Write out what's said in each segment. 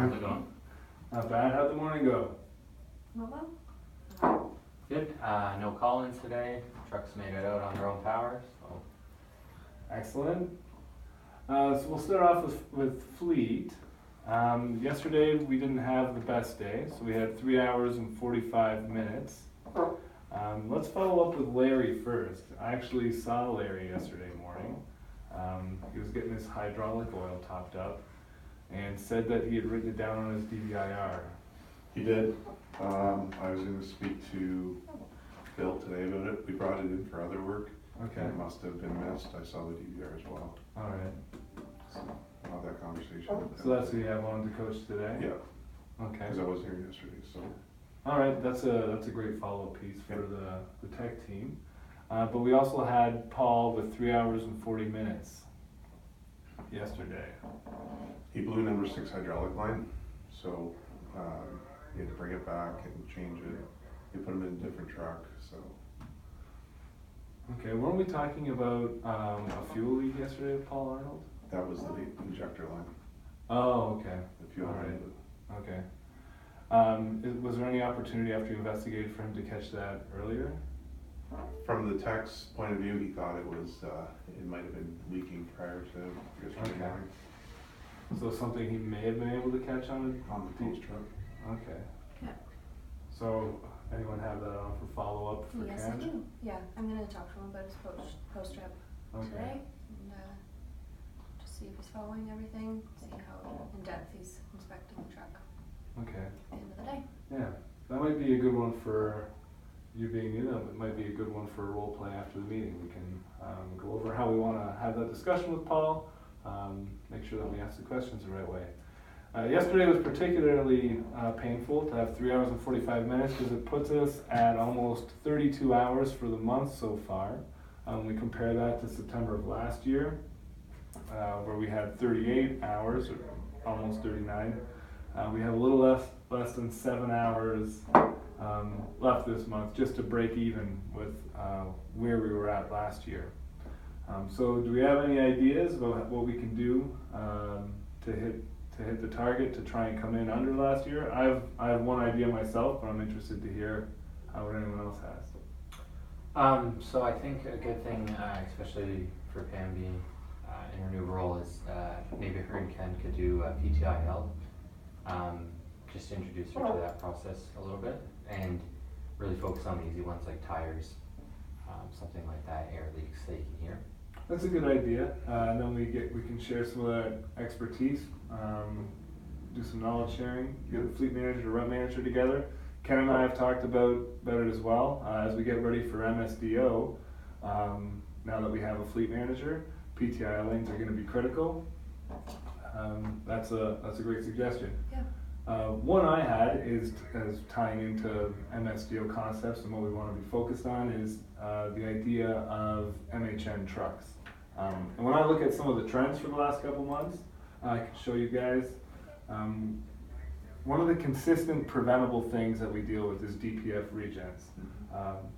How's it going? Not bad. How'd the morning go? Not well. Good. No call-ins today. Trucks made it out on their own power, so. Excellent. So we'll start off with fleet. Yesterday we didn't have the best day, so we had 3 hours and 45 minutes. Let's follow up with Larry first. I actually saw Larry yesterday morning. He was getting his hydraulic oil topped up and said that he had written it down on his DVIR. He did. I was going to speak to Bill today about it. We brought it in for other work. Okay. And it must have been missed. I saw the DVR as well. All right. So I'll have that conversation with So that's who you have on to coach today? Yeah. Okay. Because I was here yesterday, so. All right, that's a great follow-up piece for the tech team. But we also had Paul with 3 hours and 40 minutes yesterday. He blew number 6 hydraulic line, so he had to bring it back and change it. He put him in a different truck, so. Okay, weren't we talking about a fuel leak yesterday with Paul Arnold? That was the injector line, Oh, okay. the fuel All line. right. Okay. Was there any opportunity after you investigated for him to catch that earlier? From the tech's point of view, he thought it was, it might have been leaking prior to yesterday Okay. morning So something he may have been able to catch on on the post truck. Okay. Yeah. So anyone have that on for follow-up for Yes, Ken? I do. Yeah, I'm gonna talk to him about his post trip Okay. today and just see if he's following everything, see how in depth he's inspecting the truck Okay. at the end of the day. Yeah, that might be a good one for you being new. That might be a good one for a role play after the meeting. We can go over how we want to have that discussion with Paul. Make sure that we ask the questions the right way. Yesterday was particularly painful to have 3 hours and 45 minutes because it puts us at almost 32 hours for the month so far. We compare that to September of last year, where we had 38 hours, or almost 39. We have a little less than 7 hours left this month just to break even with where we were at last year. So do we have any ideas about what we can do to hit the target to try and come in under last year? I have one idea myself, but I'm interested to hear what anyone else has. So I think a good thing, especially for Pam being in her new role, is maybe her and Ken could do PTI help. Just introduce her to that process a little bit and really focus on the easy ones like tires, something like that, air leaks that you can hear. That's a good idea, and then we can share some of that expertise, do some knowledge sharing, get a fleet manager, run manager together. Ken and I have talked about it as well as we get ready for MSDO. Now that we have a fleet manager, PTI lanes are going to be critical. That's a great suggestion. Yeah. One I had is tying into MSDO concepts, and what we want to be focused on is the idea of MHN trucks. And when I look at some of the trends for the last couple months, I can show you guys. One of the consistent preventable things that we deal with is DPF regens.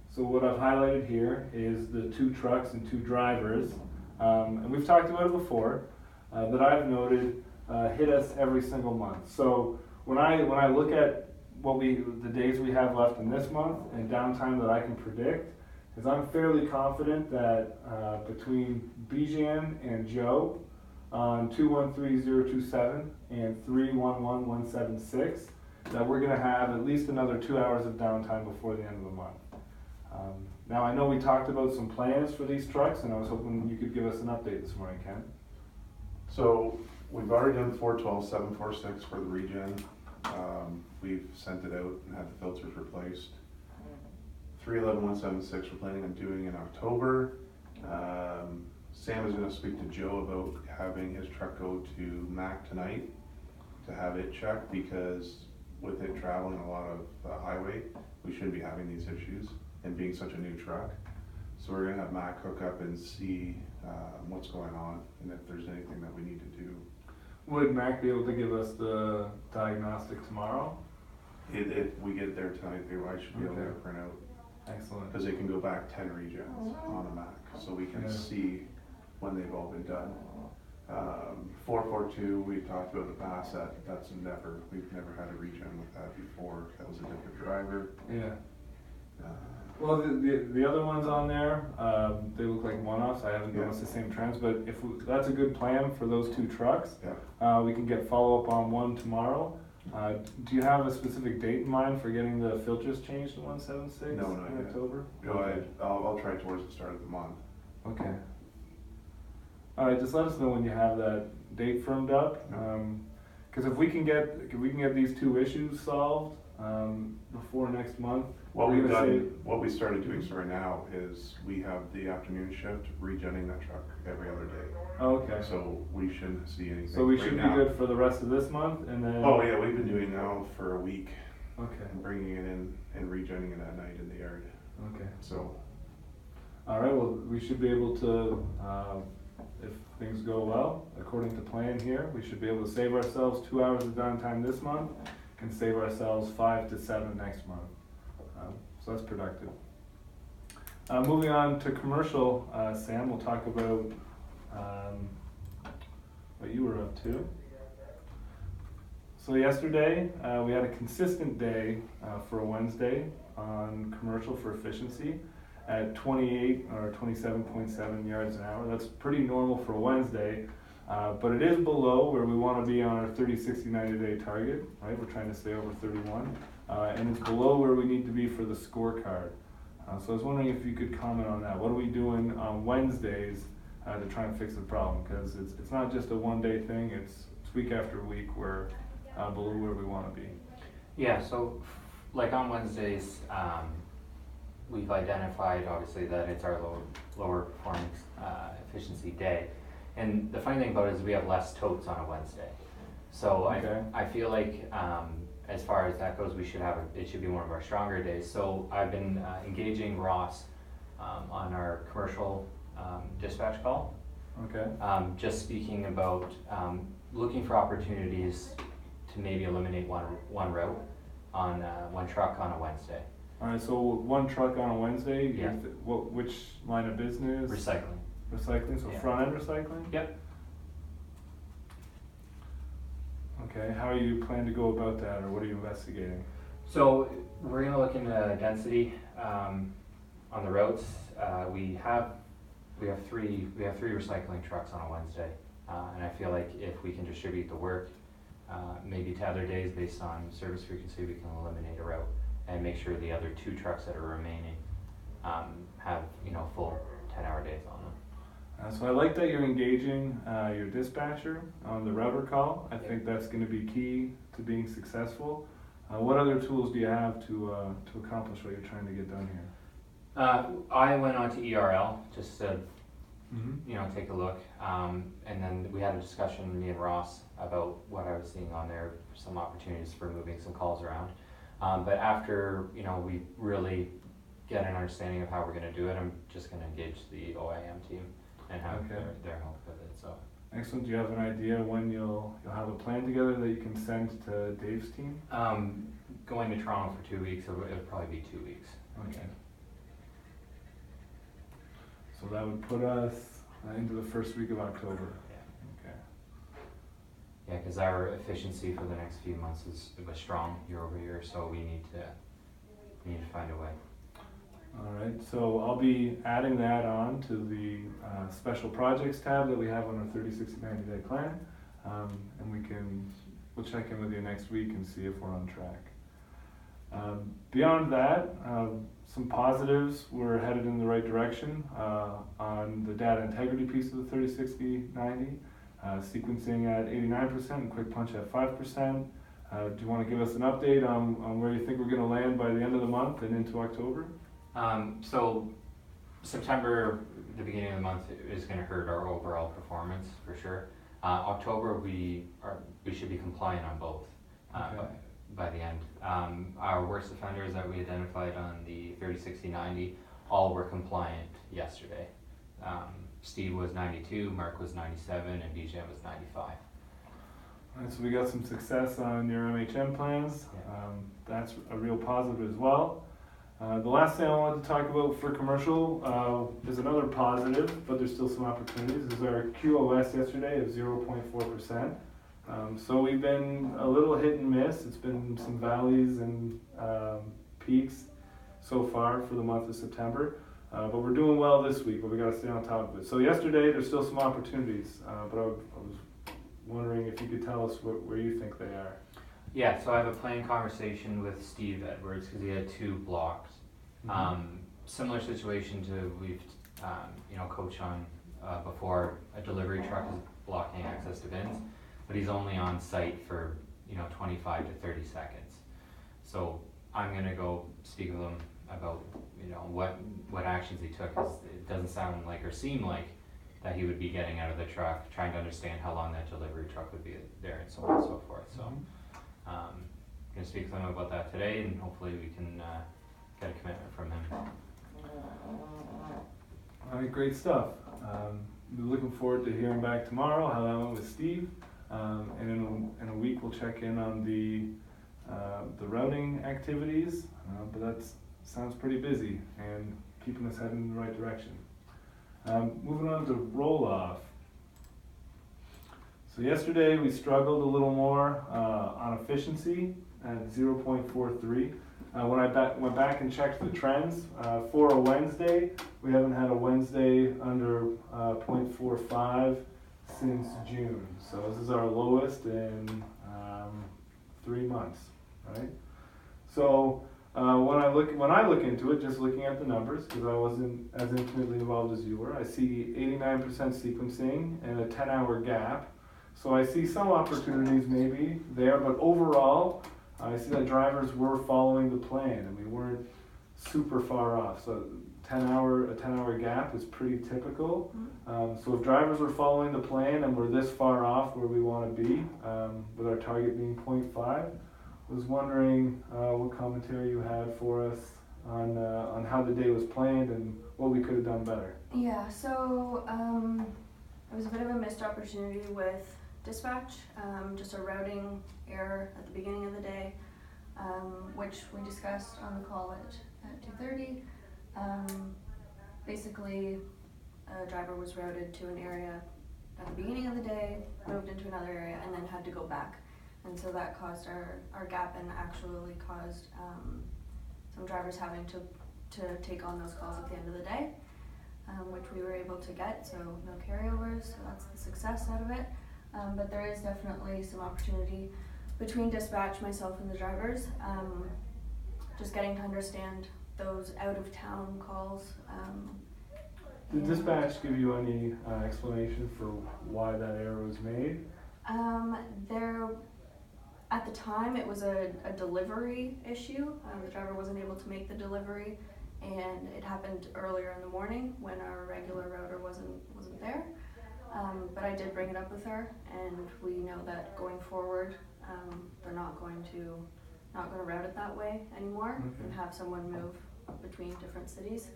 So what I've highlighted here is the 2 trucks and 2 drivers, and we've talked about it before, that I've noted hit us every single month. So when I look at the days we have left in this month and downtime that I can predict, is I'm fairly confident that between Bijan and Joe on 213027 and 311176, that we're going to have at least another 2 hours of downtime before the end of the month. Now I know we talked about some plans for these trucks, and I was hoping you could give us an update this morning, Ken. So we've already done 412746 for the regen. We've sent it out and had the filters replaced. 311176 we're planning on doing in October. Sam is going to speak to Joe about having his truck go to Mac tonight to have it checked, because with it traveling a lot of highway, we shouldn't be having these issues, and being such a new truck. So we're going to have Mac hook up and see what's going on and if there's anything that we need to do. Would Mac be able to give us the diagnostic tomorrow? If we get there tonight, I should be able to Okay. print out, Excellent. because they can go back 10 regens on a Mac, so we can Yeah. see when they've all been done. 442, we talked about in the past, we've never had a regen with that before, that was a different driver. Yeah. Uh, Well, the other ones on there, they look like one-offs. I haven't Yeah. noticed the same trends, but that's a good plan for those two trucks. Yeah. We can get follow-up on one tomorrow. Do you have a specific date in mind for getting the filters changed to 176 No, not in yet. October? No, I'll try towards the start of the month. Okay. All right, just let us know when you have that date firmed up. Because if we can get these two issues solved before next month, What we're we've gonna done, what we started doing so right now is we have the afternoon shift, regenning that truck every other day. Okay. So we shouldn't see anything So we right should be now. good for the rest of this month, and then. Oh yeah, we've been doing now for a week, Okay. bringing it in and regenning it at night in the yard. Okay. So, All right. Well, we should be able to, if things go well, according to plan here, we should be able to save ourselves 2 hours of downtime this month, and save ourselves 5 to 7 next month. So that's productive. Moving on to commercial, Sam, we'll talk about what you were up to. So yesterday, we had a consistent day for a Wednesday on commercial for efficiency at 28 or 27.7 yards an hour. That's pretty normal for a Wednesday, but it is below where we want to be on our 30, 60, 90-day target, right? We're trying to stay over 31, and it's below where we need to be for the scorecard. So I was wondering if you could comment on that. What are we doing on Wednesdays to try and fix the problem? Because it's not just a one-day thing, it's week after week we're below where we want to be. Yeah, so like on Wednesdays, we've identified obviously that it's our lower performing efficiency day. And the funny thing about it is we have less totes on a Wednesday. So Okay. I feel like as far as that goes, it should be one of our stronger days. So I've been engaging Ross on our commercial dispatch call. Okay. Just speaking about looking for opportunities to maybe eliminate one route on one truck on a Wednesday. All right, so one truck on a Wednesday, Yeah. which line of business? Recycling. Recycling, so Yeah. front end recycling? Yep. Okay, how you plan to go about that, or what are you investigating? So we're gonna look into density on the roads. We have three recycling trucks on a Wednesday, and I feel like if we can distribute the work maybe to other days based on service frequency, we can eliminate a route and make sure the other two trucks that are remaining have full 10-hour days on them. So I like that you're engaging your dispatcher on the router call. I think that's going to be key to being successful. What other tools do you have to accomplish what you're trying to get done here? I went on to ERL just to Mm-hmm. take a look, and then we had a discussion, me and Ross, about what I was seeing on there, some opportunities for moving some calls around. But after we really get an understanding of how we're going to do it, I'm just going to engage the OIM team and have Okay. their help with it. So Excellent. Do you have an idea when you'll have a plan together that you can send to Dave's team? going to Toronto for 2 weeks, it'll probably be 2 weeks. Okay. So that would put us into the first week of October. Yeah. Okay. Yeah, because our efficiency for the next few months was strong year over year, so we need to find a way. All right, so I'll be adding that on to the special projects tab that we have on our 30, 60, 90-day plan. And we'll check in with you next week and see if we're on track. Beyond that, some positives, we're headed in the right direction on the data integrity piece of the 30, 60, 90, sequencing at 89% and quick punch at 5%. Do you want to give us an update on where you think we're going to land by the end of the month and into October? So September, the beginning of the month, is going to hurt our overall performance for sure. October, we should be compliant on both Okay. by the end. Our worst offenders that we identified on the 30, 60, 90, all were compliant yesterday. Steve was 92, Mark was 97, and BJ was 95. All right, so we got some success on your MHM plans. Yeah. That's a real positive as well. The last thing I wanted to talk about for commercial is another positive, but there's still some opportunities, is our QOS yesterday of 0.4%. So we've been a little hit and miss. It's been some valleys and peaks so far for the month of September. But we're doing well this week, but we got to stay on top of it. So yesterday, there's still some opportunities, but I was wondering if you could tell us where you think they are. Yeah, so I have a planned conversation with Steve Edwards because he had 2 blocked. Similar situation to we've coached on before. A delivery truck is blocking access to bins, but he's only on site for 25 to 30 seconds. So I'm gonna go speak with him about what actions he took. 'Cause it doesn't sound like or seem like that he would be getting out of the truck, trying to understand how long that delivery truck would be there and so on and so forth. So gonna speak with him about that today, and hopefully we can get a commitment from him. All right, great stuff. We're looking forward to hearing back tomorrow how that went with Steve, and in a week we'll check in on the routing activities. But that sounds pretty busy and keeping us heading in the right direction. Moving on to roll off. So yesterday we struggled a little more on efficiency at 0.43. When I went back and checked the trends for a Wednesday, we haven't had a Wednesday under 0.45 since June. So this is our lowest in 3 months, right? So when I look into it, just looking at the numbers, because I wasn't as intimately involved as you were, I see 89% sequencing and a 10-hour gap. So I see some opportunities maybe there, but overall, I see that drivers were following the plan and we weren't super far off. So a 10-hour gap is pretty typical. So if drivers were following the plan and we're this far off where we want to be, with our target being 0.5, I was wondering what commentary you had for us on how the day was planned and what we could have done better. Yeah, so it was a bit of a missed opportunity with dispatch, just a routing error at the beginning of the day, which we discussed on the call at 2:30. Basically, a driver was routed to an area at the beginning of the day, moved into another area, and then had to go back. And so that caused our gap and actually caused some drivers having to take on those calls at the end of the day, which we were able to get, so no carryovers, so that's the success out of it. But there is definitely some opportunity between dispatch, myself, and the drivers, just getting to understand those out-of-town calls. Did dispatch give you any explanation for why that error was made? At the time, it was a delivery issue. The driver wasn't able to make the delivery, and it happened earlier in the morning when our regular router wasn't there. But I did bring it up with her, and we know that going forward, they're not going to route it that way anymore, and have someone move between different cities.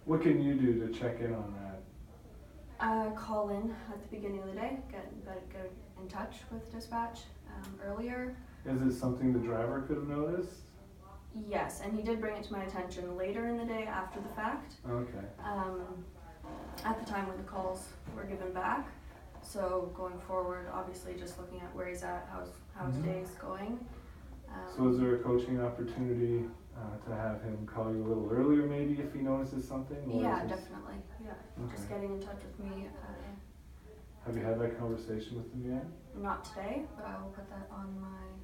What can you do to check in on that? Call in at the beginning of the day, get in touch with dispatch earlier. Is it something the driver could have noticed? Yes, and he did bring it to my attention later in the day after the fact. Okay. At the time when the calls were given back. So going forward, obviously just looking at where he's at, how his day is going. So is there a coaching opportunity to have him call you a little earlier maybe if he notices something? Or Yeah, is this... definitely. Yeah. Okay. Just getting in touch with me. Have you had that conversation with him yet? Not today, but I will put that on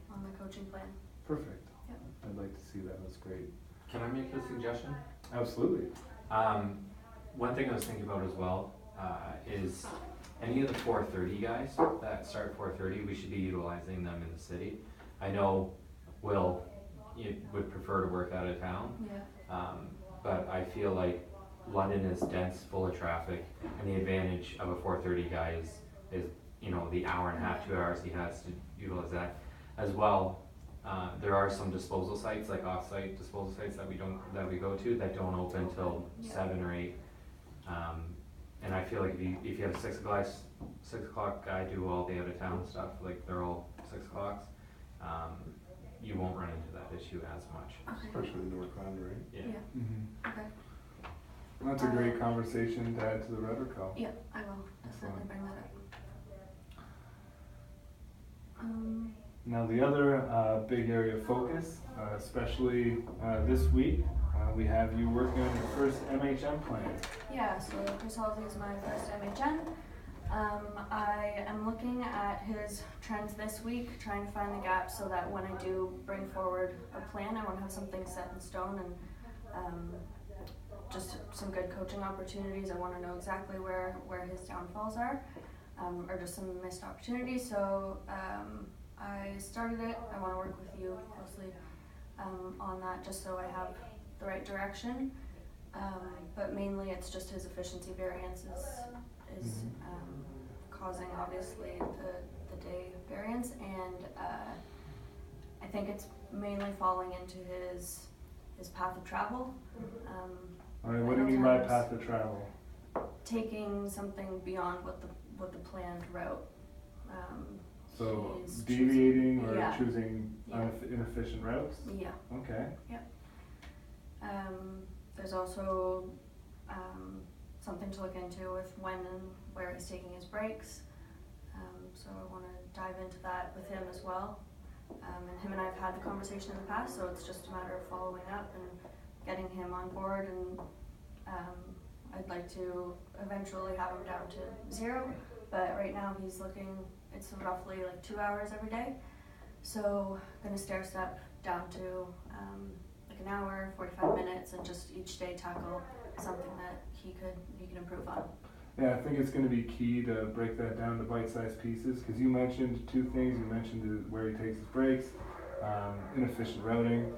my coaching plan. Perfect. Yeah. I'd like to see that. That's great. Can I make a suggestion? Absolutely. One thing I was thinking about as well is any of the 4:30 guys that start 4:30, we should be utilizing them in the city. I know Will would prefer to work out of town, but I feel like London is dense, full of traffic, and the advantage of a 4:30 guy is the hour and a half, 2 hours he has to utilize that as well. There are some disposal sites, like off-site disposal sites that we go to that don't open till 7 or 8. And I feel like if you have a 6 o'clock guy do all the out of town stuff, like they're all 6 o'clocks, you won't run into that issue as much. Okay. Especially the north end, right? Yeah. Okay. That's a great conversation to add to the rhetoric call. Yeah, I will definitely bring that up. Now the other big area of focus, especially this week, we have you working on your first MHM plan. Yeah, so Chris Halsey is my first MHN. I am looking at his trends this week, trying to find the gaps so that when I do bring forward a plan, I want to have something set in stone and just some good coaching opportunities. I want to know exactly where his downfalls are, or just some missed opportunities. So I started it. I want to work with you closely on that, just so I have the right direction. But mainly it's just his efficiency variance is causing obviously the day variance, and I think it's mainly falling into his path of travel. All right, what do you mean by path of travel? Taking something beyond what the planned route. So he's deviating or yeah. choosing Yeah. inefficient routes? Yeah. Okay. There's also something to look into with when and where he's taking his breaks. So I want to dive into that with him as well. And him and I have had the conversation in the past, so it's just a matter of following up and getting him on board. And I'd like to eventually have him down to 0, but right now it's roughly like 2 hours every day. So I'm going to stair step down to like an hour, 45 minutes, and just each day tackle something that he can improve on. Yeah, I think it's going to be key to break that down to bite-sized pieces, because you mentioned 2 things. You mentioned where he takes his breaks, inefficient routing.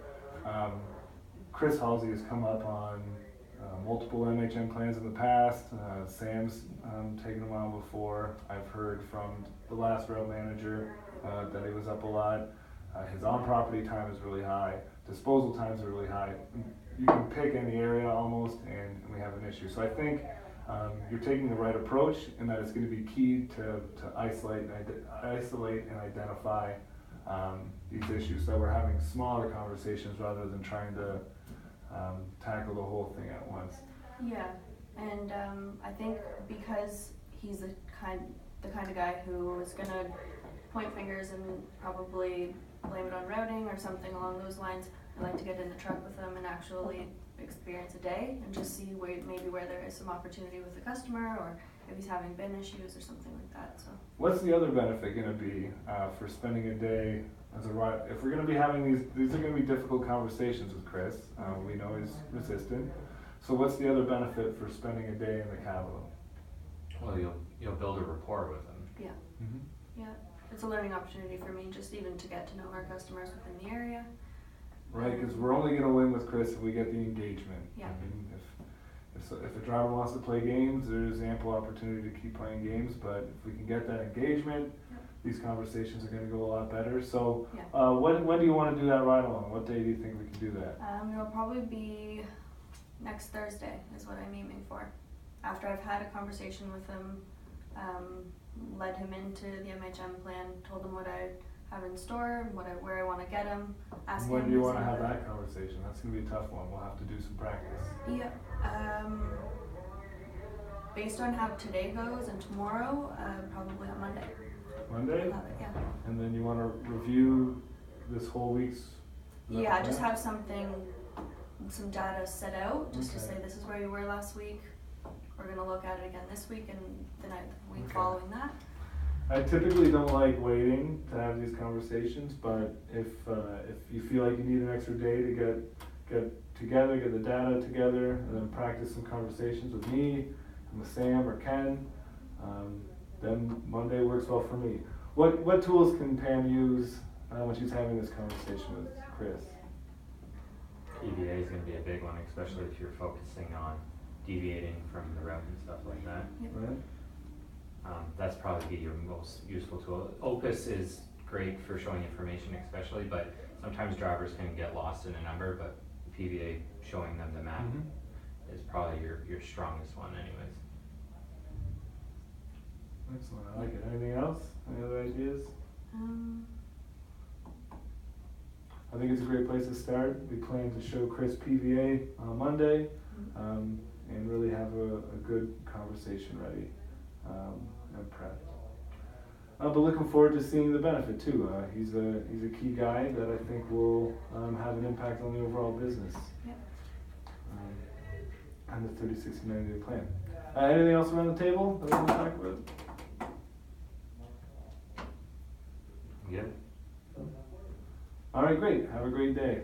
Chris Halsey has come up on multiple MHM plans in the past. Sam's taken him on before. I've heard from the last route manager that he was up a lot. His on-property time is really high. Disposal times are really high. You can pick any area almost, and we have an issue. So I think you're taking the right approach, and that it's going to be key to isolate and identify these issues, so we're having smaller conversations rather than trying to tackle the whole thing at once. Yeah, and I think because he's the kind of guy who is gonna point fingers and probably blame it on routing or something along those lines, I like to get in the truck with him and actually experience a day and just see where there is some opportunity with the customer, or if he's having bin issues or something like that. So what's the other benefit going to be for spending a day as a ride? If we're going to be having these are going to be difficult conversations with Chris. We know he's resistant. So what's the other benefit for spending a day in the capital? Well, you'll build a rapport with them. yeah, yeah, it's a learning opportunity for me, just even to get to know our customers within the area. Right, because we're only going to win with Chris if we get the engagement. Yeah. I mean, if a driver wants to play games, there's ample opportunity to keep playing games. But if we can get that engagement, these conversations are going to go a lot better. So, when do you want to do that ride along? What day do you think we can do that? It'll probably be next Thursday is what I'm aiming for. After I've had a conversation with him, led him into the MHM plan, told him what I have in store, where I want to get him. When do you want to have that conversation? That's going to be a tough one. We'll have to do some practice. Yeah. Based on how today goes and tomorrow, probably on Monday. Monday? Love it, yeah. And then you want to review this whole week's? Yeah, just have some data set out, just to say this is where you were last week. We're going to look at it again this week and the week following that. I typically don't like waiting to have these conversations, but if you feel like you need an extra day to get together, get the data together, and then practice some conversations with me and with Sam or Ken, then Monday works well for me. What tools can Pam use when she's having this conversation with Chris? EVA is going to be a big one, especially if you're focusing on deviating from the route and stuff like that. Yep. Right? That's probably be your most useful tool. Opus is great for showing information especially, but sometimes drivers can get lost in a number, but PVA showing them the map is probably your strongest one anyways. Excellent, I like it. Anything else? Any other ideas? I think it's a great place to start. We plan to show Chris PVA on Monday, and really have a good conversation ready, and prepped. But looking forward to seeing the benefit too. He's a key guy that I think will have an impact on the overall business. Yep. And the 30-60-90 day plan. Anything else around the table that we want to talk about? Good. All right, great. Have a great day.